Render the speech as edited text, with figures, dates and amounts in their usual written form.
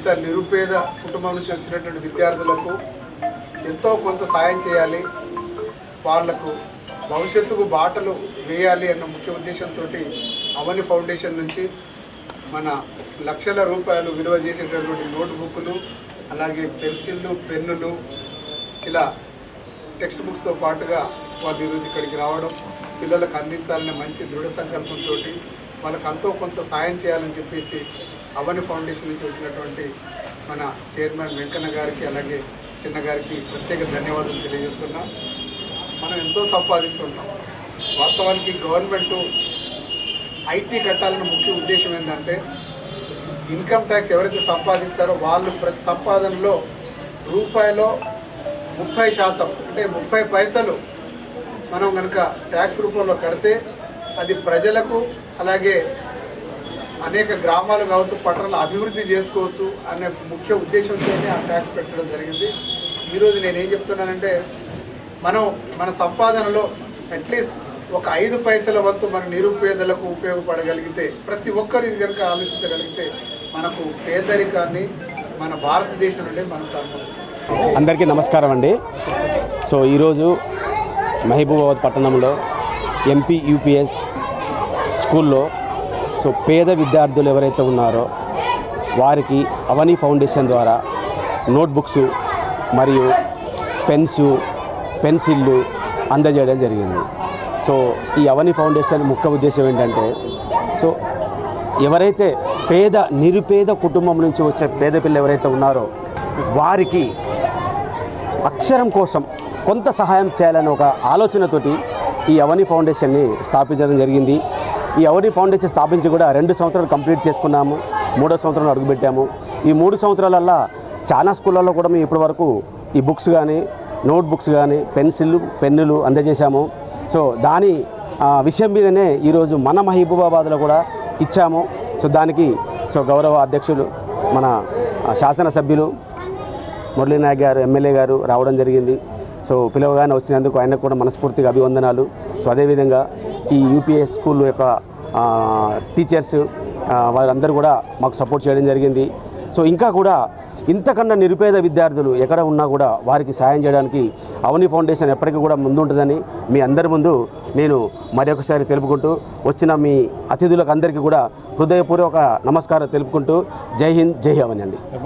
ఇంత నిరుపేద కుటుంబం నుంచి వచ్చినటువంటి విద్యార్థులకు ఎంతో కొంత సాయం చేయాలి, వాళ్లకు భవిష్యత్తుకు బాటలు వేయాలి అన్న ముఖ్య ఉద్దేశంతో అవని ఫౌండేషన్ నుంచి మన లక్షల రూపాయలు విలువ చేసేటటువంటి నోట్బుక్లు, అలాగే పెన్సిళ్ళు, పెన్నులు, ఇలా టెక్స్ట్ బుక్స్తో పాటుగా వాళ్ళు ఈరోజు ఇక్కడికి రావడం, పిల్లలకు అందించాలనే మంచి దృఢ సంకల్పంతో వాళ్ళకు అంతో కొంత సాయం చేయాలని చెప్పేసి అవని ఫౌండేషన్ నుంచి వచ్చినటువంటి మన చైర్మన్ వెంకన్న గారికి అలాగే చిన్న గారికి ప్రత్యేక ధన్యవాదాలు తెలియజేస్తున్నాం. మనం ఎంతో సంపాదిస్తున్నాం. వాస్తవానికి గవర్నమెంటు ఐటీ కట్టాలన్న ముఖ్య ఉద్దేశం ఏంటంటే ఇన్కమ్ ట్యాక్స్ ఎవరైతే సంపాదిస్తారో వాళ్ళు ప్రతి సంపాదనలో రూపాయలో 30% అంటే 30 పైసలు మనం కనుక ట్యాక్స్ రూపంలో కడితే అది ప్రజలకు అలాగే అనేక గ్రామాలు కావచ్చు, పట్టణాలు అభివృద్ధి చేసుకోవచ్చు అనే ముఖ్య ఉద్దేశంతోనే ఆ ట్యాక్స్ పెట్టడం జరిగింది. ఈరోజు నేనేం చెప్తున్నానంటే మన సంపాదనలో అట్లీస్ట్ ఒక 5 పైసల వంతు మన నిరుపేదలకు ఉపయోగపడగలిగితే, ప్రతి ఒక్కరు ఇది కనుక ఆలోచించగలిగితే మనకు పేదరికాన్ని మన భారతదేశం నుండి మనం తరలించాలి. అందరికీ నమస్కారం అండి. సో ఈరోజు మహబూబాబాద్ పట్టణంలో ఎంపీ యూపీఎస్ స్కూల్లో సో పేద విద్యార్థులు ఎవరైతే ఉన్నారో వారికి అవని ఫౌండేషన్ ద్వారా నోట్బుక్స్ మరియు పెన్సిళ్ళు అందజేయడం జరిగింది. సో ఈ అవని ఫౌండేషన్ ముఖ్య ఉద్దేశం ఏంటంటే, సో ఎవరైతే నిరుపేద కుటుంబం నుంచి వచ్చే పేద పిల్లలు ఎవరైతే ఉన్నారో వారికి అక్షరం కోసం కొంత సహాయం చేయాలని ఒక ఆలోచనతోటి ఈ అవని ఫౌండేషన్ని స్థాపించడం జరిగింది. ఈ అవని ఫౌండేషన్ స్థాపించి కూడా 2 సంవత్సరాలు కంప్లీట్ చేసుకున్నాము. 3వ సంవత్సరంలో అడుగుపెట్టాము. ఈ 3 సంవత్సరాలల్లో చాలా స్కూళ్ళల్లో కూడా మేము ఇప్పటి ఈ బుక్స్ కానీ, నోట్బుక్స్ కానీ, పెన్నులు అందజేశాము. సో దాని విషయం మీదనే ఈరోజు మన మహబూబాబాద్లో కూడా ఇచ్చాము. సో దానికి గౌరవ అధ్యక్షులు మన శాసనసభ్యులు మురళీ నాయక్ గారు, ఎమ్మెల్యే గారు రావడం జరిగింది. సో పిలవగానే వచ్చినందుకు ఆయనకు కూడా మనస్ఫూర్తిగా అభివందనాలు. సో అదేవిధంగా ఈ యూపీఎస్ స్కూల్ యొక్క టీచర్స్ వారందరూ కూడా మాకు సపోర్ట్ చేయడం జరిగింది. సో ఇంకా కూడా ఇంతకన్నా నిరుపేద విద్యార్థులు ఎక్కడ ఉన్నా కూడా వారికి సాయం చేయడానికి అవని ఫౌండేషన్ ఎప్పటికీ కూడా ముందుంటుందని మీ అందరి ముందు నేను మరొకసారి తెలుపుకుంటూ, వచ్చిన మీ అతిథులకు అందరికీ కూడా హృదయపూర్వక నమస్కారం తెలుపుకుంటూ జై హింద్, జై అవని అండి.